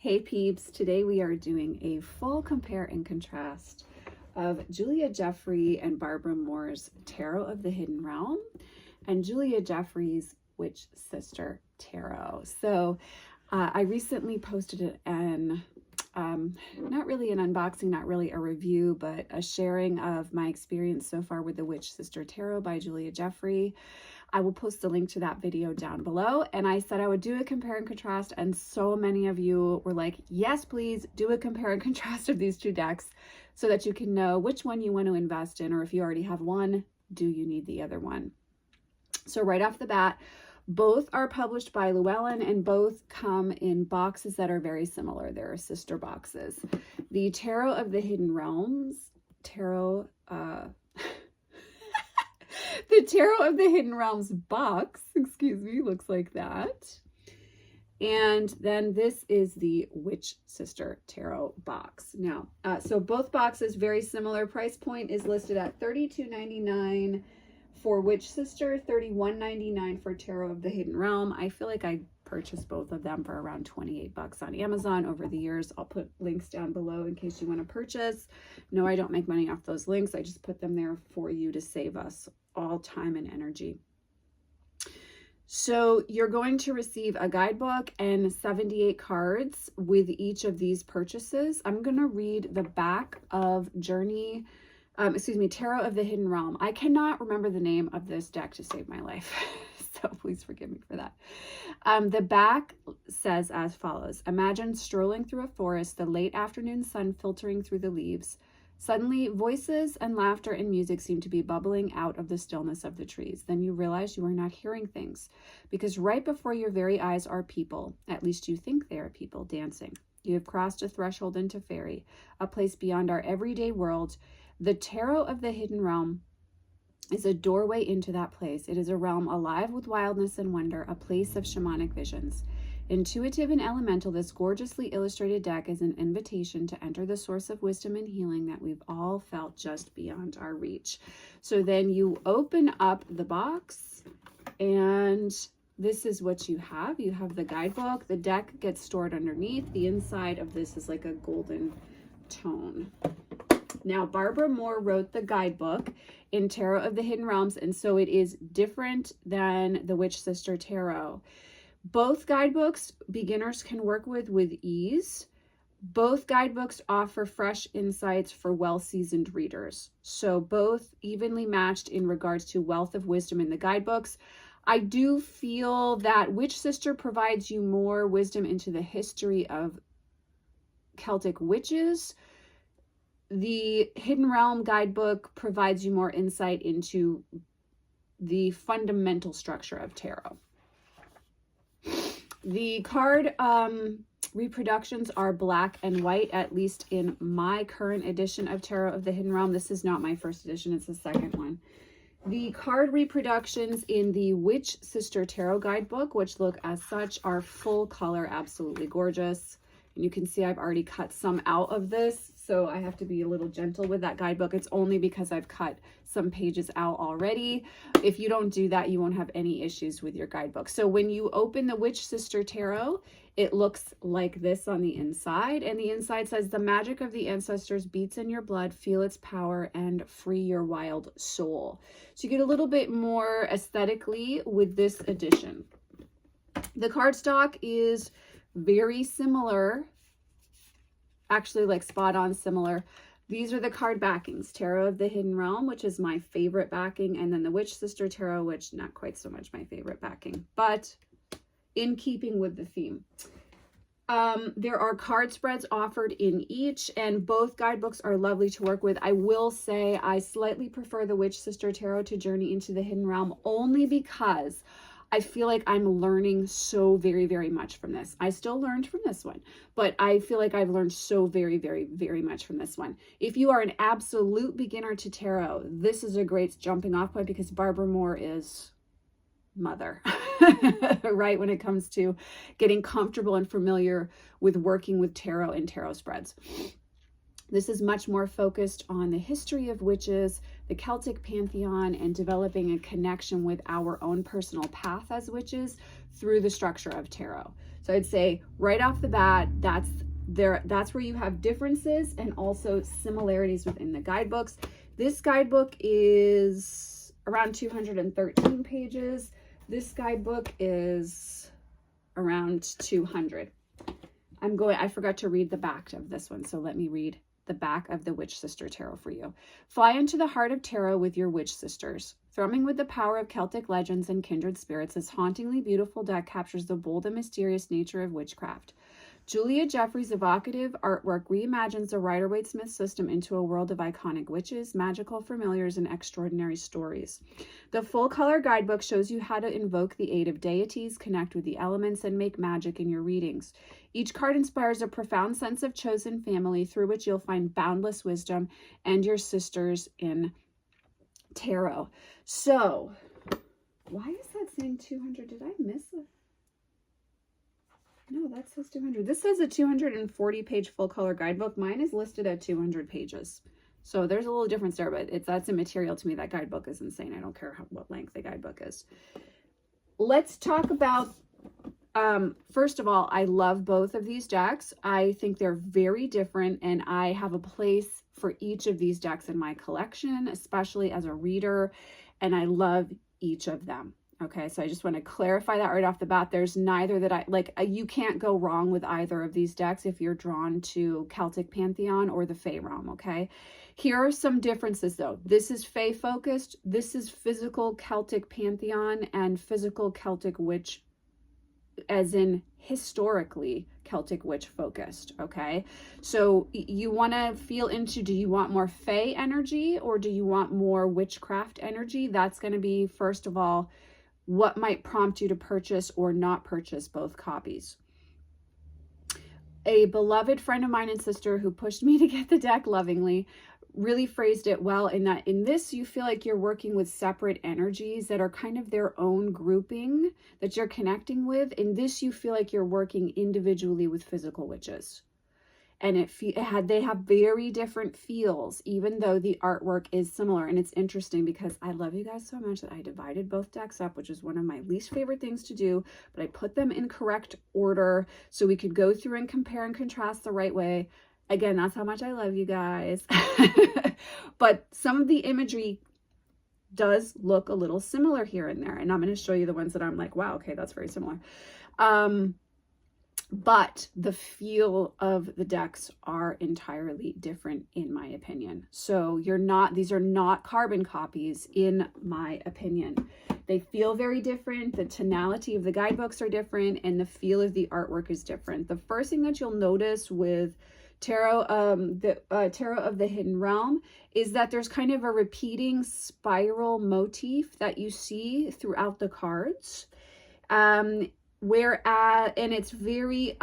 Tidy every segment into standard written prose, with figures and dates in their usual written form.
Hey peeps, today we are doing a full compare and contrast of Julia Jeffrey and Barbara Moore's Tarot of the Hidden Realm and Julia Jeffrey's Witch Sister Tarot. So I recently posted an not really an unboxing, not really a review, but a sharing of my experience so far with the Witch Sister Tarot by Julia Jeffrey. I will post a link to that video down below. And I said I would do a compare and contrast, and so many of you were like, yes, please do a compare and contrast of these two decks so that you can know which one you want to invest in, or if you already have one, do you need the other one? So right off the bat, both are published by Llewellyn and both come in boxes that are very similar. They're sister boxes. The Tarot of the Hidden Realms, the Tarot of the Hidden Realms box, excuse me, looks like that. And then this is the Witch Sister Tarot box. Now, so both boxes, very similar. Price point is listed at $32.99 for Witch Sister, $31.99 for Tarot of the Hidden Realm. I feel like I purchased both of them for around 28 bucks on Amazon over the years. I'll put links down below in case you want to purchase. No, I don't make money off those links. I just put them there for you to save us all time and energy. So you're going to receive a guidebook and 78 cards with each of these purchases. I'm going to read the back of Tarot of the Hidden Realm. I cannot remember the name of this deck to save my life, so please forgive me for that. The back says as follows: imagine strolling through a forest, the late afternoon sun filtering through the leaves. Suddenly, voices and laughter and music seem to be bubbling out of the stillness of the trees. Then you realize you are not hearing things, because right before your very eyes are people, at least you think they are people, dancing. You have crossed a threshold into fairy, a place beyond our everyday world. The Tarot of the Hidden Realm is a doorway into that place. It is a realm alive with wildness and wonder, a place of shamanic visions. Intuitive and elemental, this gorgeously illustrated deck is an invitation to enter the source of wisdom and healing that we've all felt just beyond our reach. So then you open up the box, and this is what you have. You have the guidebook. The deck gets stored underneath. The inside of this is like a golden tone. Now, Barbara Moore wrote the guidebook in Tarot of the Hidden Realms, and so it is different than the Witch Sister Tarot. Both guidebooks beginners can work with ease. Both guidebooks offer fresh insights for well-seasoned readers. So both evenly matched in regards to wealth of wisdom in the guidebooks. I do feel that Witch Sister provides you more wisdom into the history of Celtic witches. The Hidden Realm guidebook provides you more insight into the fundamental structure of tarot. The card reproductions are black and white, at least in my current edition of Tarot of the Hidden Realm. This is not my first edition, it's the second one. The card reproductions in the Witch Sister Tarot guidebook, which look as such, are full color, absolutely gorgeous. And you can see I've already cut some out of this, so I have to be a little gentle with that guidebook. It's only because I've cut some pages out already. If you don't do that, you won't have any issues with your guidebook. So when you open the Witch Sister Tarot, it looks like this on the inside. And the inside says, the magic of the ancestors beats in your blood, feel its power, and free your wild soul. So you get a little bit more aesthetically with this edition. The cardstock is very similar, actually like spot on similar. These are the card backings: Tarot of the Hidden Realm, which is my favorite backing, and then the Witch Sister Tarot, which not quite so much my favorite backing, but in keeping with the theme. There are card spreads offered in each, and both guidebooks are lovely to work with. I will say I slightly prefer the Witch Sister Tarot to Journey into the Hidden Realm, only because I feel like I'm learning so very, very much from this. I still learned from this one, but I feel like I've learned so very, very, very much from this one. If you are an absolute beginner to tarot, this is a great jumping off point, because Barbara Moore is mother, right? When it comes to getting comfortable and familiar with working with tarot and tarot spreads. This is much more focused on the history of witches, the Celtic pantheon, and developing a connection with our own personal path as witches through the structure of tarot. So I'd say right off the bat, that's where you have differences and also similarities within the guidebooks. This guidebook is around 213 pages. This guidebook is around 200. I forgot to read the back of this one, so let me read the back of the Witch Sister Tarot for you. Fly into the heart of tarot with your witch sisters. Thrumming with the power of Celtic legends and kindred spirits, this hauntingly beautiful deck captures the bold and mysterious nature of witchcraft. Julia Jeffrey's evocative artwork reimagines the Rider-Waite-Smith system into a world of iconic witches, magical familiars, and extraordinary stories. The full-color guidebook shows you how to invoke the aid of deities, connect with the elements, and make magic in your readings. Each card inspires a profound sense of chosen family through which you'll find boundless wisdom and your sisters in tarot. So, why is that saying 200? Did I miss it? No, that says 200. This says a 240-page full-color guidebook. Mine is listed at 200 pages. So there's a little difference there, but that's immaterial to me. That guidebook is insane. I don't care what length the guidebook is. Let's talk about, first of all, I love both of these decks. I think they're very different, and I have a place for each of these decks in my collection, especially as a reader, and I love each of them. Okay, so I just want to clarify that right off the bat. There's neither that I like. You can't go wrong with either of these decks if you're drawn to Celtic Pantheon or the Fae realm. Okay, here are some differences though. This is Fae focused. This is physical Celtic Pantheon and physical Celtic witch, as in historically Celtic witch focused. Okay, so you want to feel into, do you want more Fae energy or do you want more witchcraft energy? That's going to be, first of all, what might prompt you to purchase or not purchase both copies. A beloved friend of mine and sister who pushed me to get the deck lovingly really phrased it well, in that in this you feel like you're working with separate energies that are kind of their own grouping that you're connecting with. In this you feel like you're working individually with physical witches. And they have very different feels, even though the artwork is similar. And it's interesting because I love you guys so much that I divided both decks up, which is one of my least favorite things to do, but I put them in correct order so we could go through and compare and contrast the right way. Again, that's how much I love you guys. But some of the imagery does look a little similar here and there. And I'm going to show you the ones that I'm like, wow, okay, that's very similar. But the feel of the decks are entirely different in my opinion. So these are not carbon copies in my opinion. They feel very different. The tonality of the guidebooks are different and the feel of the artwork is different. The first thing that you'll notice with Tarot of the Hidden Realm is that there's kind of a repeating spiral motif that you see throughout the cards. Whereas, and it's very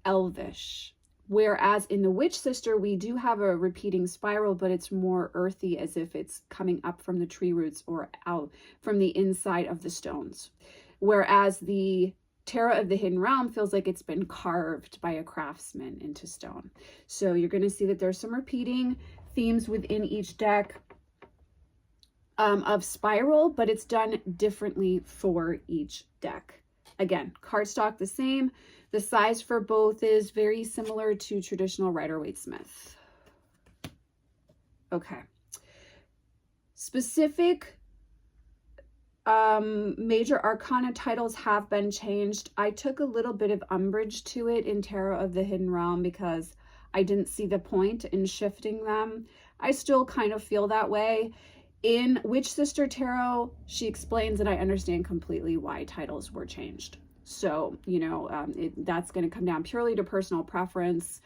elvish. Whereas in the Witch Sister, we do have a repeating spiral, but it's more earthy, as if it's coming up from the tree roots or out from the inside of the stones. Whereas the Tarot of the Hidden Realm feels like it's been carved by a craftsman into stone. So you're going to see that there's some repeating themes within each deck of spiral, but it's done differently for each deck. Again, cardstock the same. The size for both is very similar to traditional Rider-Waite-Smith. Okay. Specific major arcana titles have been changed. I took a little bit of umbrage to it in Tarot of the Hidden Realm because I didn't see the point in shifting them. I still kind of feel that way. In Witch Sister Tarot, she explains that I understand completely why titles were changed. So, you know, that's going to come down purely to personal preference,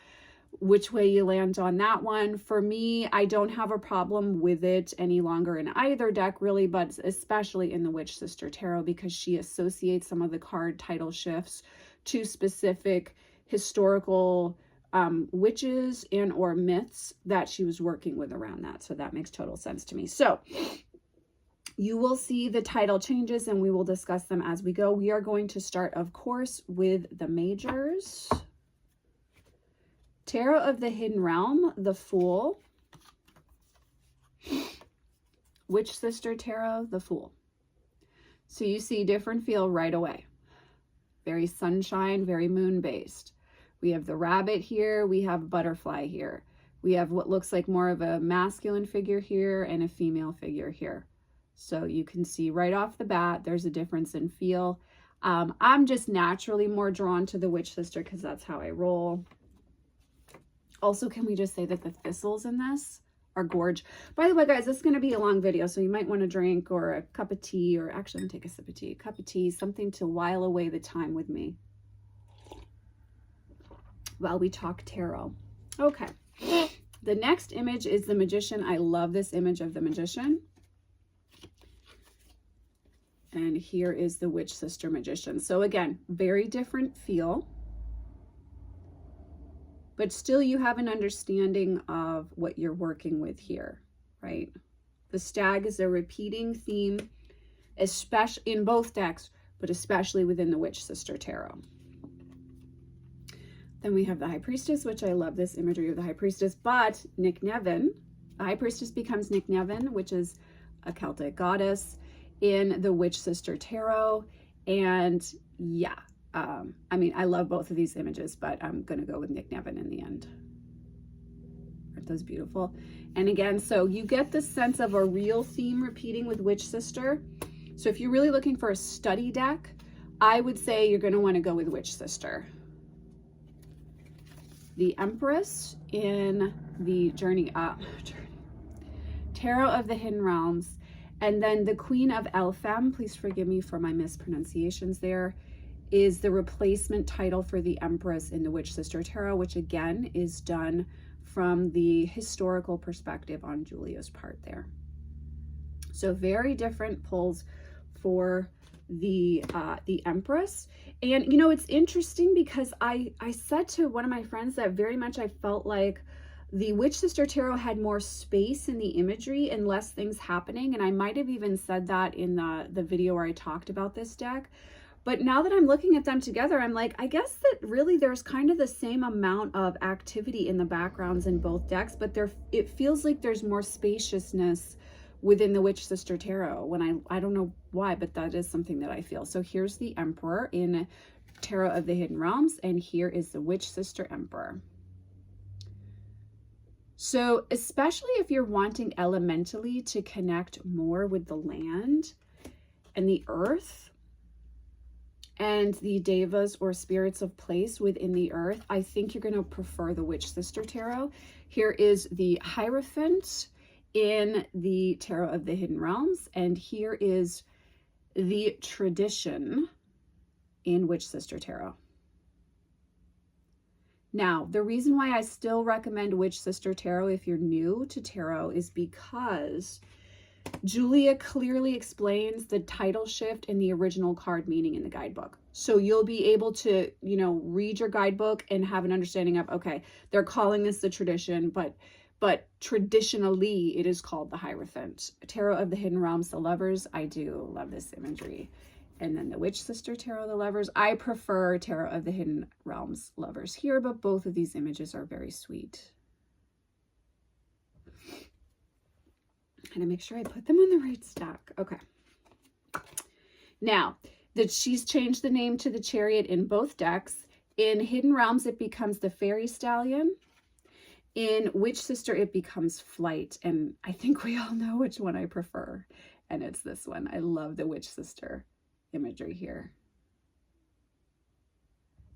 which way you land on that one. For me, I don't have a problem with it any longer in either deck, really, but especially in the Witch Sister Tarot, because she associates some of the card title shifts to specific historical witches and or myths that she was working with around that. So that makes total sense to me. So you will see the title changes and we will discuss them as we go. We are going to start, of course, with the majors. Tarot of the Hidden Realm, the Fool. Witch Sister Tarot, the Fool. So you see different feel right away. very sunshine, very moon based. We have the rabbit here. We have butterfly here. We have what looks like more of a masculine figure here and a female figure here. So you can see right off the bat, there's a difference in feel. I'm just naturally more drawn to the Witch Sister because that's how I roll. Also, can we just say that the thistles in this are gorgeous? By the way, guys, this is going to be a long video, so you might want a drink or a cup of tea, or actually, I'm going to take a sip of tea. A cup of tea, something to while away the time with me while we talk tarot. Okay. The next image is the Magician. I love this image of the Magician. And here is the Witch Sister Magician. So again, very different feel, but still you have an understanding of what you're working with here, right? The stag is a repeating theme, especially in both decks, but especially within the Witch Sister Tarot. Then we have the High Priestess, which I love this imagery of the High Priestess, but Nick Nevin, the High Priestess becomes Nick Nevin, which is a Celtic goddess in the Witch Sister Tarot. And yeah, I mean, I love both of these images, but I'm going to go with Nick Nevin in the end. Aren't those beautiful? And again, so you get the sense of a real theme repeating with Witch Sister. So if you're really looking for a study deck, I would say you're going to want to go with Witch Sister. The Empress in the Tarot of the Hidden Realms. And then the Queen of Elfam, please forgive me for my mispronunciations there, is the replacement title for the Empress in the Witch Sister Tarot, which again is done from the historical perspective on Julia's part there. So very different pulls for the Empress. And you know, it's interesting because I said to one of my friends that very much I felt like the Witch Sister Tarot had more space in the imagery and less things happening. And I might have even said that in the video where I talked about this deck. But now that I'm looking at them together, I'm like, I guess that really there's kind of the same amount of activity in the backgrounds in both decks, but it feels like there's more spaciousness within the Witch Sister Tarot. When I don't know why, but that is something that I feel. So here's the Emperor in Tarot of the Hidden Realms, and here is the Witch Sister Emperor. So especially if you're wanting elementally to connect more with the land and the earth and the devas or spirits of place within the earth, I think you're going to prefer the Witch Sister Tarot. Here is the Hierophant in the Tarot of the Hidden Realms, and here is the Tradition in Witch Sister Tarot. Now, the reason why I still recommend Witch Sister Tarot if you're new to tarot is because Julia clearly explains the title shift in the original card meaning in the guidebook. So you'll be able to, you know, read your guidebook and have an understanding of, okay, they're calling this the Tradition, but traditionally it is called the Hierophant. Tarot of the Hidden Realms, the Lovers. I do love this imagery. And then the Witch Sister Tarot, the Lovers. I prefer Tarot of the Hidden Realms, Lovers here, but both of these images are very sweet. And I make sure I put them on the right stack. Okay. Now, she's changed the name to the Chariot in both decks. In Hidden Realms, it becomes the Fairy Stallion. In Witch Sister, it becomes Flight. And I think we all know which one I prefer. And it's this one. I love the Witch Sister imagery here.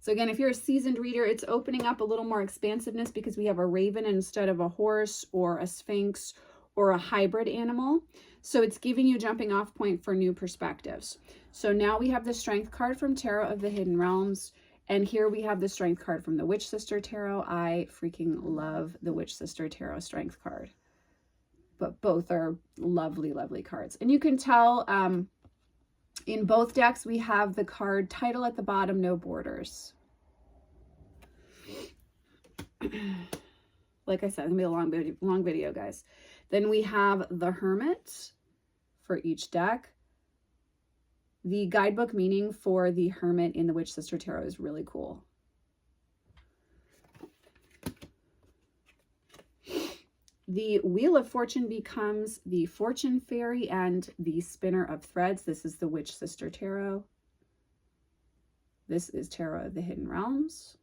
So again, if you're a seasoned reader, it's opening up a little more expansiveness because we have a raven instead of a horse or a sphinx or a hybrid animal. So it's giving you a jumping off point for new perspectives. So now we have the Strength card from Tarot of the Hidden Realms. And here we have the Strength card from the Witch Sister Tarot. I freaking love the Witch Sister Tarot Strength card. But both are lovely, lovely cards. And you can tell in both decks, we have the card title at the bottom, no borders. Like I said, it's going to be a long video, guys. Then we have the Hermit for each deck. The guidebook meaning for the Hermit in the Witch Sister Tarot is really cool. The Wheel of Fortune becomes the Fortune Fairy and the Spinner of Threads. This is the Witch Sister Tarot. This is Tarot of the Hidden Realms.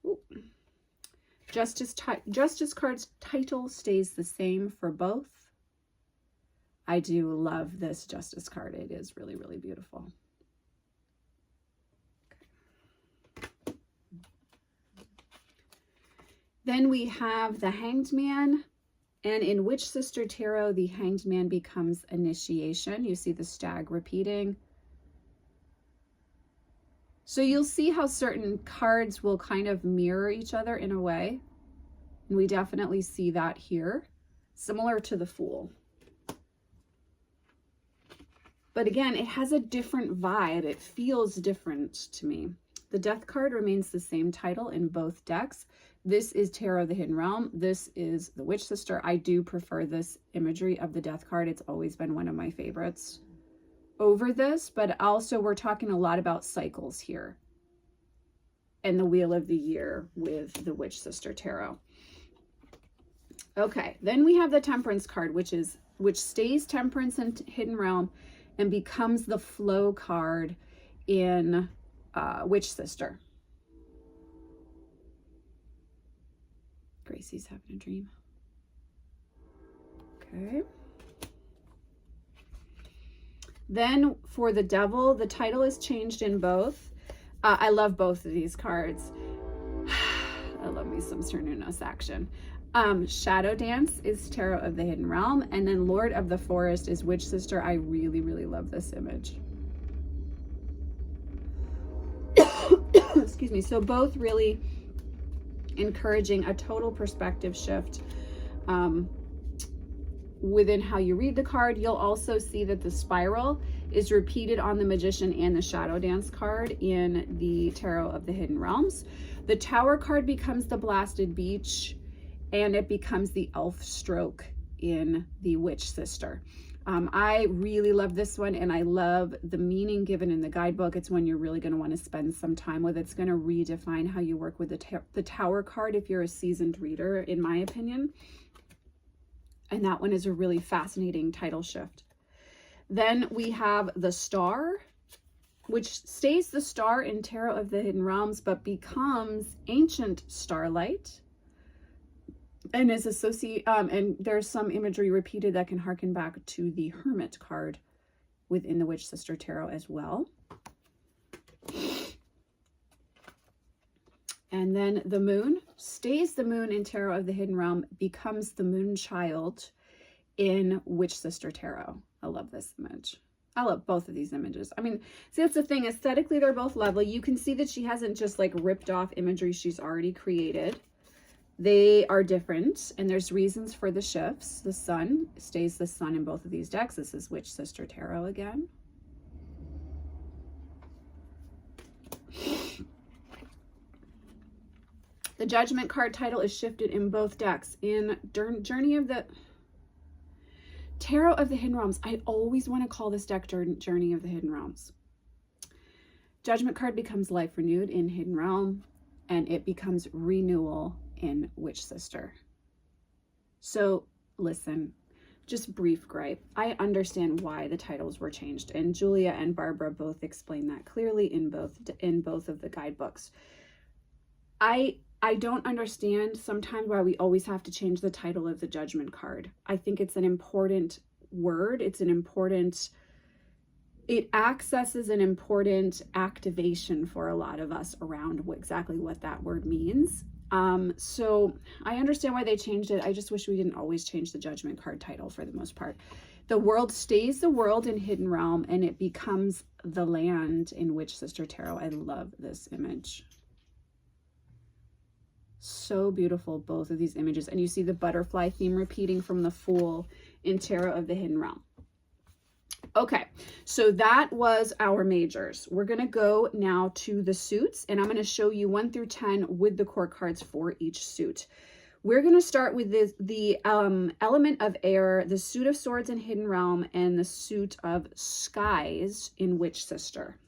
Ooh. Justice card's title stays the same for both. I do love this Justice card. It is really, really beautiful. Okay. Then we have the Hanged Man. And in Witch Sister Tarot, the Hanged Man becomes initiation. You see the stag repeating. So you'll see how certain cards will kind of mirror each other in a way. And we definitely see that here, similar to the Fool. But again, it has a different vibe. It feels different to me. The Death card remains the same title in both decks. This is Tarot of the Hidden Realm. This is the Witch Sister. I do prefer this imagery of the Death card. It's always been one of my favorites over this, but also we're talking a lot about cycles here and the Wheel of the Year with the Witch Sister Tarot. Okay, then we have the Temperance card, which stays Temperance and Hidden Realm and becomes the Flow card in Witch Sister. Gracie's having a dream. Okay. Then for the Devil, the title is changed in both. I love both of these cards. I love me some Cernunnos action. Shadow Dance is Tarot of the Hidden Realm, and then Lord of the Forest is Witch Sister. I really, really love this image. Excuse me. So both really encouraging a total perspective shift within how you read the card. You'll also see that the spiral is repeated on the Magician and the Shadow Dance card in the Tarot of the Hidden Realms. The Tower card becomes the Blasted Beach, and it becomes the Elf Stroke in the Witch Sister. I really love this one, and I love the meaning given in the guidebook. It's one you're really going to want to spend some time with. It's going to redefine how you work with the Tower card if you're a seasoned reader, in my opinion. And that one is a really fascinating title shift. Then we have the Star, which stays the Star in Tarot of the Hidden Realms, but becomes Ancient Starlight. And is associated, and there's some imagery repeated that can harken back to the Hermit card within the Witch Sister Tarot as well. And then the Moon stays the Moon in Tarot of the Hidden Realm, becomes the Moon Child in Witch Sister Tarot. I love this image. I love both of these images. I mean, see, that's the thing. Aesthetically, they're both lovely. You can see that she hasn't just like ripped off imagery she's already created. They are different, and there's reasons for the shifts. The Sun stays the Sun in both of these decks. This is Witch Sister Tarot again. The Judgment card title is shifted in both decks. In Journey of the Tarot of the Hidden Realms, I always want to call this deck Journey of the Hidden Realms. Judgment card becomes Life Renewed in Hidden Realm, and it becomes Renewal in Witch Sister. So listen, just brief gripe. I understand why the titles were changed, and Julia and Barbara both explain that clearly in both of the guidebooks. I don't understand sometimes why we always have to change the title of the Judgment card. I think it's an important word. It accesses an important activation for a lot of us around exactly what that word means. So I understand why they changed it. I just wish we didn't always change the Judgment card title for the most part. The World stays the World in Hidden Realm, and it becomes the Land in Witch Sister Tarot. I love this image. So beautiful, both of these images. And you see the butterfly theme repeating from the Fool in Tarot of the Hidden Realm. Okay, so that was our majors. We're going to go now to the suits, and I'm going to show you 1 through 10 with the court cards for each suit. We're going to start with the element of air, the suit of swords in Hidden Realm, and the suit of skies in Witch Sister.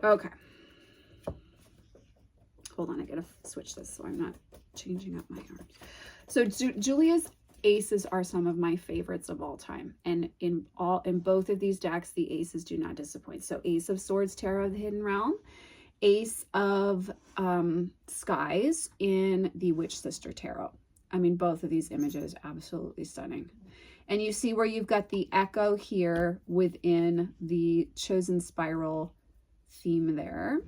Okay. Hold on, I got to switch this so I'm not changing up my arms. So Julia's Aces are some of my favorites of all time. And in both of these decks, the aces do not disappoint. So Ace of Swords, Tarot of the Hidden Realm, Ace of Skies in the Witch Sister Tarot. I mean, both of these images, absolutely stunning. And you see where you've got the echo here within the Chosen Spiral theme there.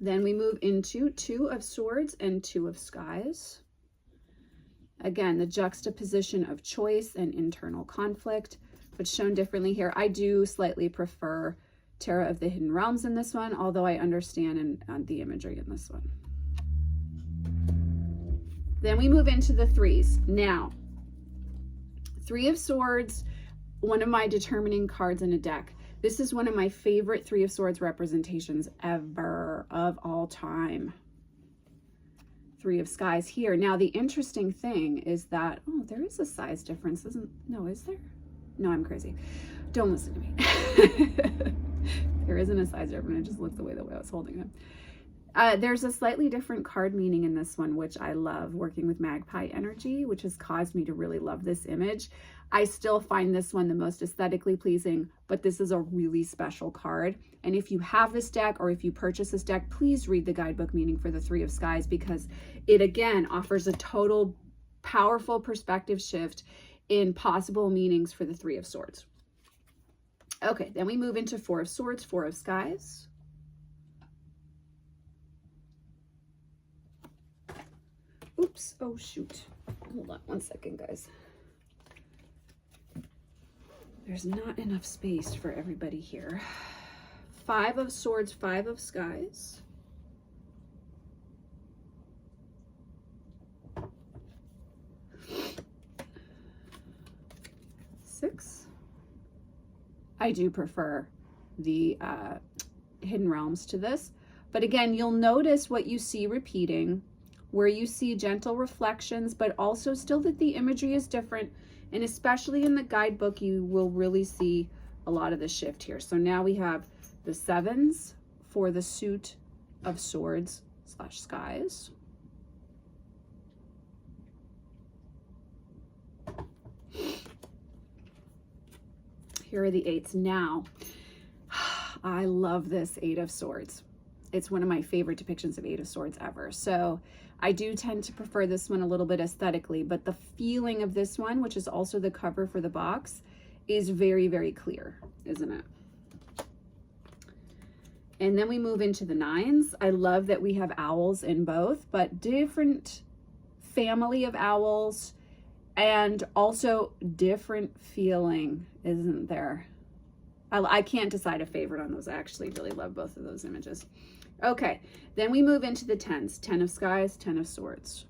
Then we move into Two of Swords and Two of Skies. Again, the juxtaposition of choice and internal conflict, but shown differently here. I do slightly prefer Tarot of the Hidden Realms in this one, although I understand the imagery in this one. Then we move into the threes. Now, Three of Swords, one of my determining cards in a deck. This is one of my favorite Three of Swords representations ever, of all time. Three of Skies here. Now, the interesting thing is that, oh, there is a size difference, is there? No, I'm crazy. Don't listen to me. There isn't a size difference. I just looked the way I was holding them. There's a slightly different card meaning in this one, which I love, working with magpie energy, which has caused me to really love this image. I still find this one the most aesthetically pleasing, but this is a really special card. And if you have this deck, or if you purchase this deck, please read the guidebook meaning for the Three of Skies, because it again offers a total powerful perspective shift in possible meanings for the Three of Swords. Okay, then we move into Four of Swords, Four of Skies. Oops, oh shoot. Hold on one second, guys. There's not enough space for everybody here. Five of Swords, Five of Skies. Six. I do prefer the Hidden Realms to this. But again, you'll notice what you see repeating, where you see gentle reflections, but also still that the imagery is different. And especially in the guidebook, you will really see a lot of the shift here. So now we have the sevens for the suit of Swords / Skies. Here are the eights. Now, I love this Eight of Swords. It's one of my favorite depictions of Eight of Swords ever. So I do tend to prefer this one a little bit aesthetically, but the feeling of this one, which is also the cover for the box, is very, very clear, isn't it? And then we move into the nines. I love that we have owls in both, but different family of owls and also different feeling, isn't there? I can't decide a favorite on those. I actually really love both of those images. Okay, then we move into the tens. 10 of Skies, 10 of Swords.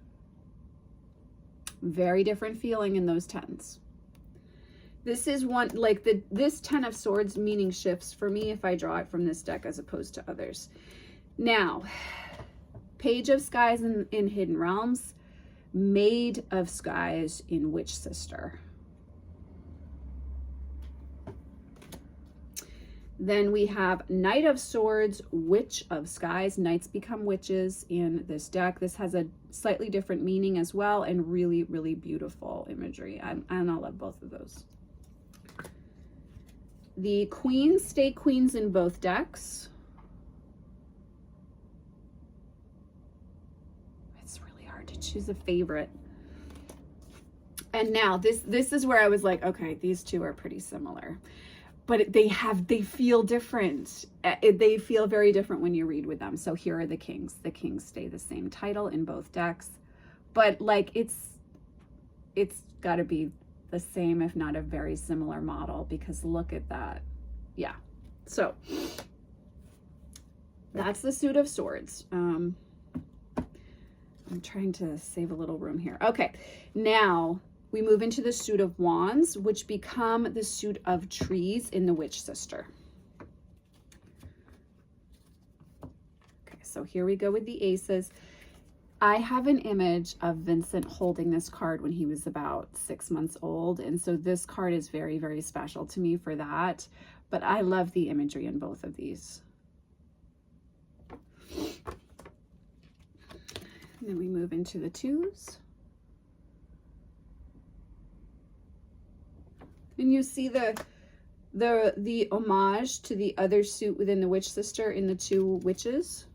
Very different feeling in those tens. This is one, like this 10 of Swords meaning shifts for me if I draw it from this deck as opposed to others. Now, Page of Skies in Hidden Realms, Maid of Skies in Witch Sister. Then we have Knight of Swords, Witch of Skies. Knights become witches in this deck. This has a slightly different meaning as well, and really, really beautiful imagery. And I love both of those. The Queens stay queens in both decks. It's really hard to choose a favorite. And now this is where I was like, okay, these two are pretty similar. But they feel different. They feel very different when you read with them. So here are the Kings. The Kings stay the same title in both decks. But like it's got to be the same, if not a very similar model, because look at that. Yeah. So that's the suit of Swords. I'm trying to save a little room here. Okay. Now we move into the suit of Wands, which become the suit of Trees in the Witch Sister. Okay, so here we go with the aces. I have an image of Vincent holding this card when he was about 6 months old. And so this card is very, very special to me for that. But I love the imagery in both of these. And then we move into the twos. And you see the homage to the other suit within the Witch Sister in the two witches.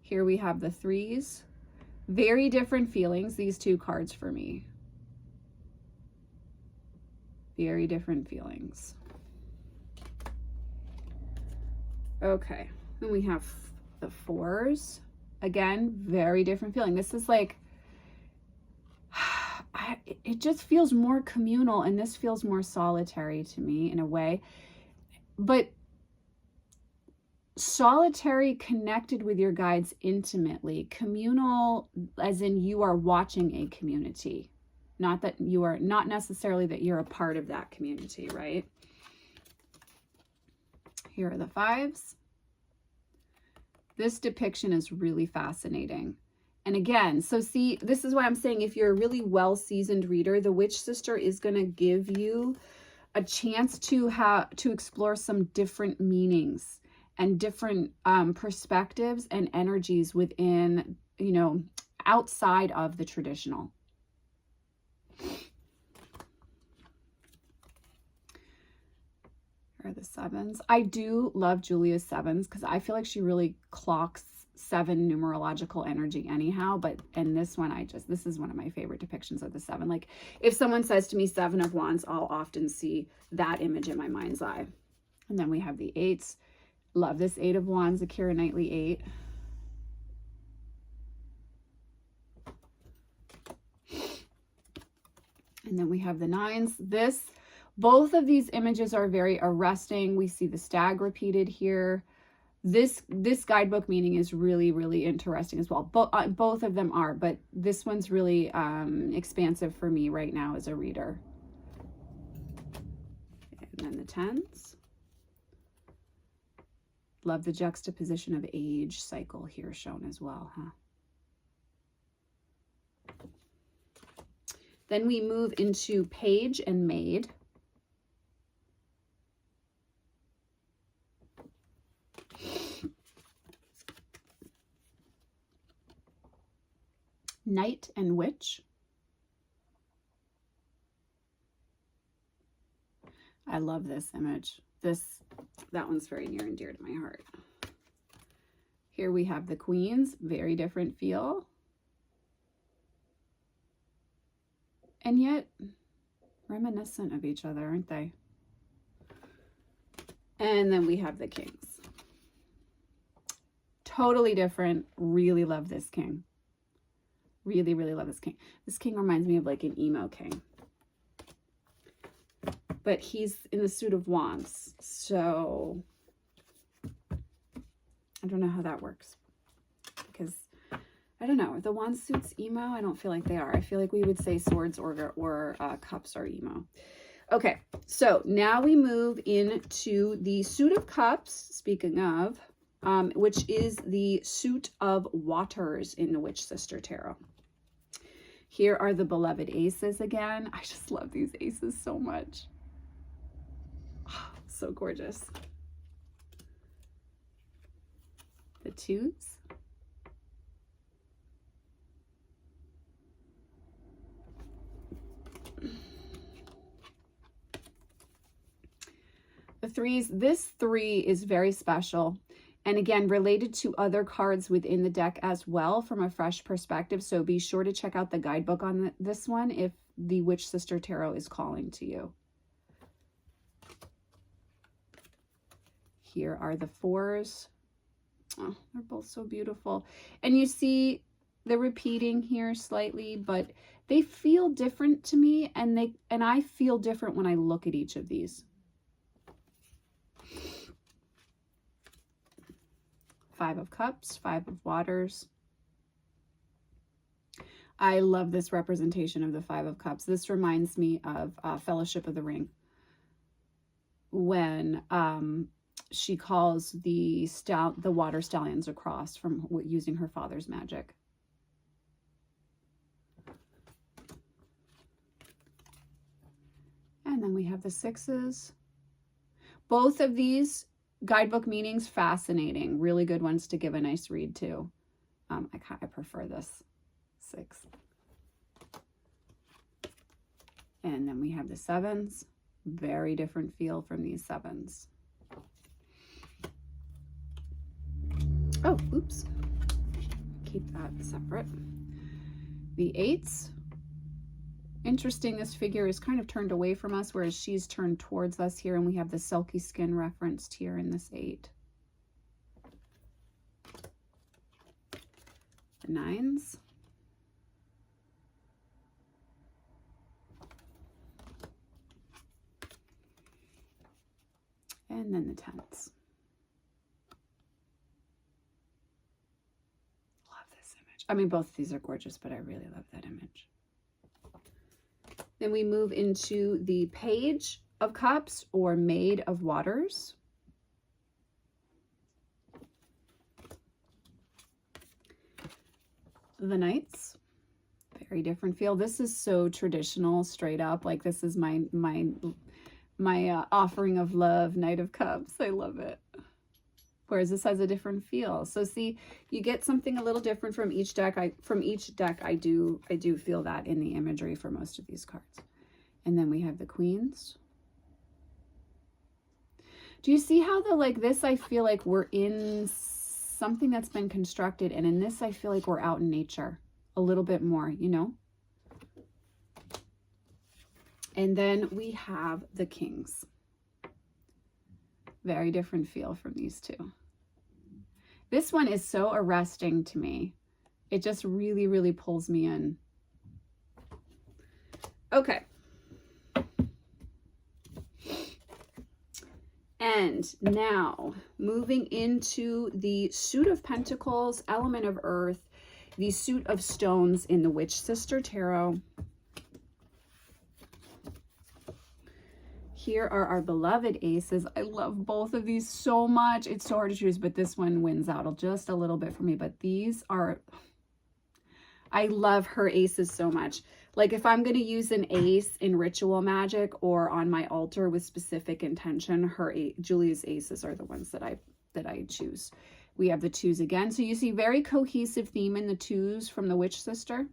Here we have the threes. Very different feelings, these two cards for me. Very different feelings. Okay, then we have the fours. Again, very different feeling. This is like, it just feels more communal, and this feels more solitary to me in a way. But solitary connected with your guides intimately. Communal as in you are watching a community. Not that you are, not necessarily that you're a part of that community, right? Here are the fives. This depiction is really fascinating. And again, so see, this is why I'm saying if you're a really well-seasoned reader, the Witch Sister is going to give you a chance to explore some different meanings and different perspectives and energies within, you know, outside of the traditional. Here are the sevens. I do love Julia's sevens because I feel like she really clocks 7 numerological energy anyhow, but in this one, this is one of my favorite depictions of the 7. Like if someone says to me 7 of Wands, I'll often see that image in my mind's eye. And then we have the 8s. Love this 8 of Wands, the Keira Knightley 8. And then we have the 9s. Both of these images are very arresting. We see the stag repeated here. This guidebook meaning is really, really interesting as well. Both of them are, but this one's really expansive for me right now as a reader. And then the 10s. Love the juxtaposition of age cycle here shown as well, huh? Then we move into page and maid. Knight and witch. I love this image. That one's very near and dear to my heart. Here we have the queens, very different feel. And yet reminiscent of each other, aren't they? And then we have the kings. Totally different. Really love this king. Really, really love this king. This king reminds me of like an emo king. But he's in the suit of wands. So I don't know how that works. Because I don't know. Are the wand suits emo? I don't feel like they are. I feel like we would say swords or cups are emo. Okay, so now we move into the suit of cups, speaking of, which is the suit of waters in the Witch Sister Tarot. Here are the beloved aces again. I just love these aces so much. Oh, so gorgeous. The twos. The threes. This 3 is very special. And again, related to other cards within the deck as well from a fresh perspective. So be sure to check out the guidebook on this one if the Witch Sister Tarot is calling to you. Here are the 4s. Oh, they're both so beautiful. And you see they're repeating here slightly, but they feel different to me. And I feel different when I look at each of these. 5 of Cups, 5 of Waters. I love this representation of the 5 of Cups. This reminds me of Fellowship of the Ring. When she calls the water stallions across from using her father's magic. And then we have the 6s. Both of these guidebook meanings, fascinating. Really good ones to give a nice read to. I prefer this 6. And then we have the 7s. Very different feel from these 7s. Oh, oops. Keep that separate. The 8s. Interesting, this figure is kind of turned away from us, whereas she's turned towards us here, and we have the silky skin referenced here in this 8. The 9s. And then the 10s. Love this image. I mean, both of these are gorgeous, but I really love that image. Then we move into the Page of Cups or Maid of Waters. The Knights. Very different feel. This is so traditional, straight up. Like, this is my offering of love, Knight of Cups. I love it. Whereas this has a different feel. So see, you get something a little different from each deck. I do feel that in the imagery for most of these cards. And then we have the Queens. Do you see how this, I feel like we're in something that's been constructed, and in this I feel like we're out in nature a little bit more, you know? And then we have the Kings. Very different feel from these two. This one is so arresting to me. It just really, really pulls me in. Okay. And now, moving into the Suit of Pentacles, Element of Earth, the Suit of Stones in the Witch Sister Tarot. Here are our beloved aces. I love both of these so much. It's so hard to choose, but this one wins out just a little bit for me. But these are, I love her aces so much. Like, if I'm going to use an ace in ritual magic or on my altar with specific intention, Julia's aces are the ones that I choose. We have the 2s again. So you see very cohesive theme in the 2s from the Witch Sister.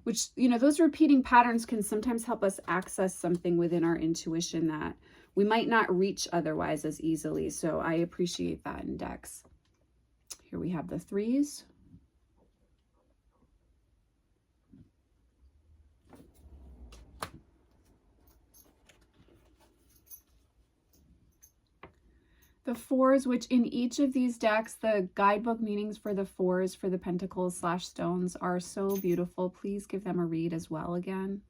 Which, you know, those repeating patterns can sometimes help us access something within our intuition that we might not reach otherwise as easily. So I appreciate that in decks. Here we have the 3s. The 4s, which in each of these decks, the guidebook meanings for the 4s for the pentacles / stones are so beautiful. Please give them a read as well again.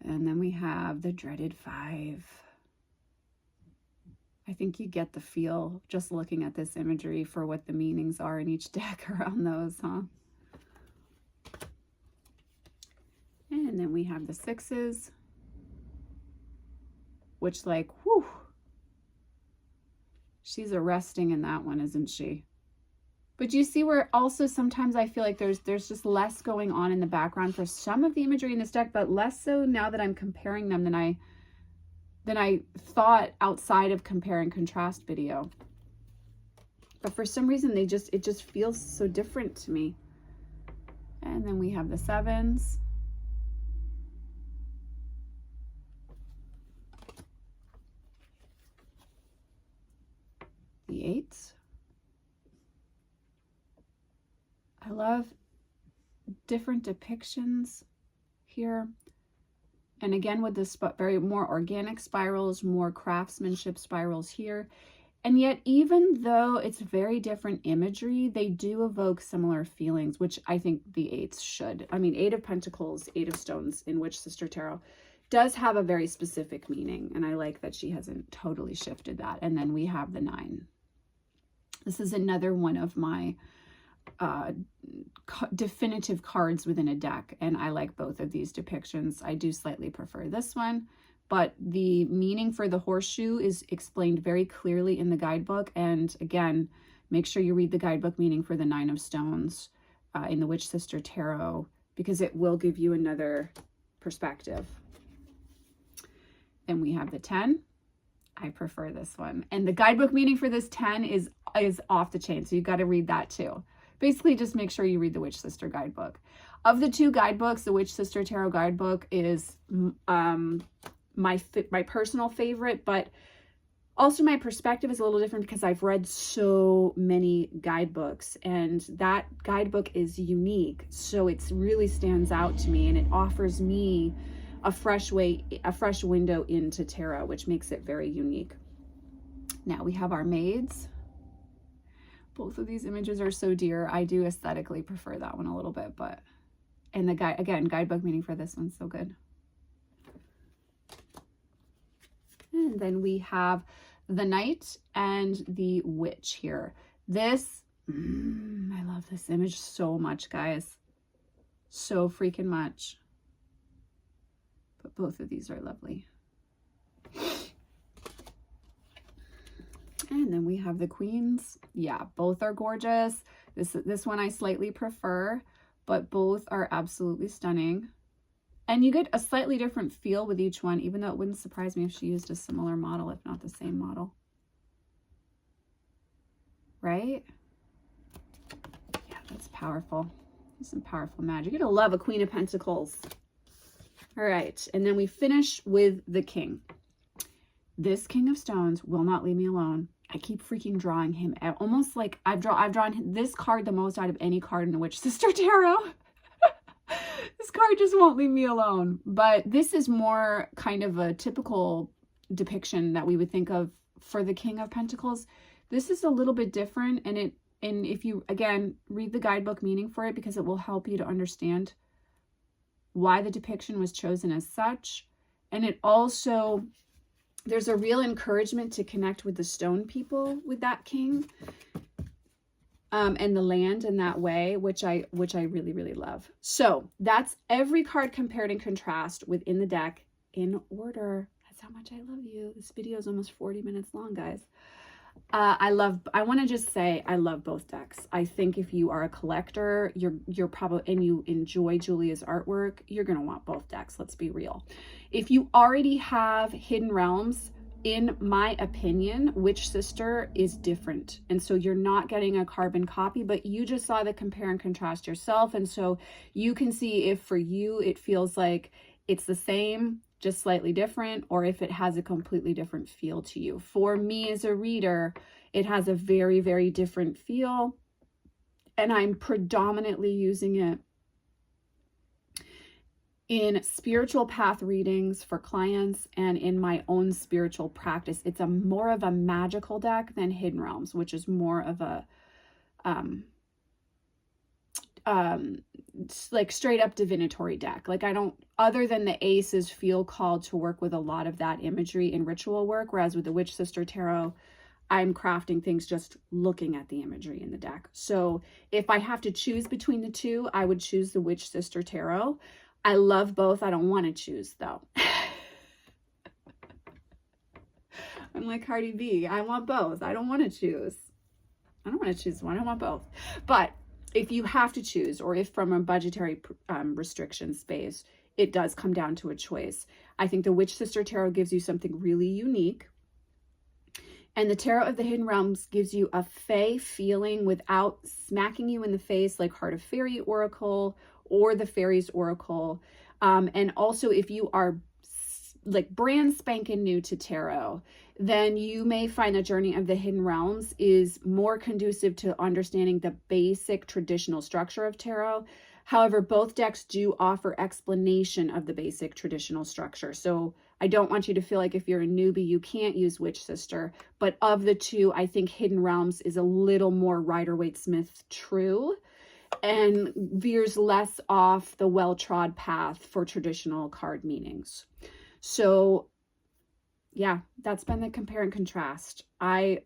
And then we have the dreaded 5. I think you get the feel just looking at this imagery for what the meanings are in each deck around those, huh? And then we have the 6s, which, like, whew, she's arresting in that one, isn't she? But you see where also sometimes I feel like there's just less going on in the background for some of the imagery in this deck, but less so now that I'm comparing them than I thought outside of compare and contrast video. But for some reason it just feels so different to me. And then we have the 7s. The 8s. I love different depictions here. And again, with this very more organic spirals, more craftsmanship spirals here. And yet, even though it's very different imagery, they do evoke similar feelings, which I think the 8s should. I mean, 8 of Pentacles, 8 of Stones in Witch Sister Tarot does have a very specific meaning. And I like that she hasn't totally shifted that. And then we have the 9. This is another one of my definitive cards within a deck, and I like both of these depictions. I do slightly prefer this one, but the meaning for the horseshoe is explained very clearly in the guidebook. And again, make sure you read the guidebook meaning for the 9 of Stones in the Witch Sister Tarot, because it will give you another perspective. Then we have the 10, I prefer this one. And the guidebook meaning for this 10 is off the chain. So you got to read that too. Basically, just make sure you read the Witch Sister guidebook. Of the two guidebooks, the Witch Sister Tarot guidebook is my personal favorite, but also my perspective is a little different because I've read so many guidebooks, and that guidebook is unique. So it really stands out to me, and it offers me a fresh window into tarot, which makes it very unique. Now we have our maids. Both of these images are so dear. I do aesthetically prefer that one a little bit, but, and the guidebook meaning for this one's so good. And then we have the Knight and the Witch here. This, I love this image so much, guys. So freaking much. But both of these are lovely. And then we have the Queens. Yeah, both are gorgeous. This one I slightly prefer, but both are absolutely stunning. And you get a slightly different feel with each one, even though it wouldn't surprise me if she used a similar model, if not the same model. Right? Yeah, that's powerful. That's some powerful magic. You're gonna love a Queen of Pentacles. All right, and then we finish with the King. This King of Stones will not leave me alone. I keep freaking drawing him out. Almost like I've drawn this card the most out of any card in the Witch Sister Tarot. This card just won't leave me alone. But this is more kind of a typical depiction that we would think of for the King of Pentacles. This is a little bit different, and if you, again, read the guidebook meaning for it, because it will help you to understand why the depiction was chosen as such. And it also, there's a real encouragement to connect with the stone people with that king, and the land in that way, which I really, really love. So that's every card compared and contrast within the deck in order. That's how much I love you. This video is almost 40 minutes long, guys. I want to just say I love both decks. I think if you are a collector, you're probably, and you enjoy Julia's artwork, you're going to want both decks. Let's be real. If you already have Hidden Realms, in my opinion, Witch Sister is different. And so you're not getting a carbon copy, but you just saw the compare and contrast yourself. And so you can see if for you, it feels like it's the same, just slightly different, or if it has a completely different feel to you. For me as a reader, it has a very, very different feel, and I'm predominantly using it in spiritual path readings for clients and in my own spiritual practice. It's more of a magical deck than Hidden Realms, which is more of a like straight up divinatory deck. Like I don't, other than the aces, feel called to work with a lot of that imagery in ritual work, whereas with the Witch Sister Tarot, I'm crafting things just looking at the imagery in the deck. So if I have to choose between the two, I would choose the Witch Sister Tarot. I love both. I don't want to choose though. I'm like Cardi B. I want both. I don't want to choose. I don't want to choose one. I want both. But if you have to choose, or if from a budgetary restriction space, it does come down to a choice. I think the Witch Sister Tarot gives you something really unique. And the Tarot of the Hidden Realms gives you a fae feeling without smacking you in the face like Heart of Fairy Oracle or the Fairies Oracle. And also if you are like brand spanking new to tarot, then you may find the Journey of the Hidden Realms is more conducive to understanding the basic traditional structure of tarot. However, both decks do offer explanation of the basic traditional structure. So I don't want you to feel like if you're a newbie, you can't use Witch Sister. But of the two, I think Hidden Realms is a little more Rider-Waite-Smith true and veers less off the well-trod path for traditional card meanings. So yeah, that's been the compare and contrast. I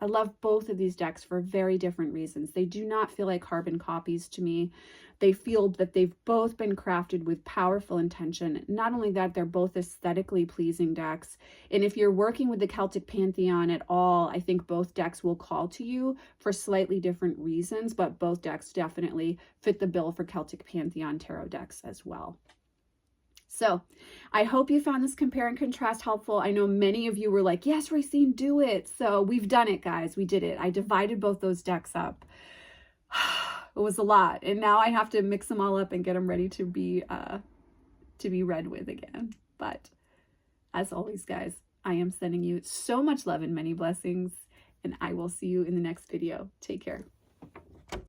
love both of these decks for very different reasons. They do not feel like carbon copies to me. They feel that they've both been crafted with powerful intention. Not only that, they're both aesthetically pleasing decks. And if you're working with the Celtic Pantheon at all, I think both decks will call to you for slightly different reasons, but both decks definitely fit the bill for Celtic Pantheon tarot decks as well. So I hope you found this compare and contrast helpful. I know many of you were like, yes, Racine, do it. So we've done it, guys. We did it. I divided both those decks up. It was a lot. And now I have to mix them all up and get them ready to be read with again. But as always, guys, I am sending you so much love and many blessings, and I will see you in the next video. Take care.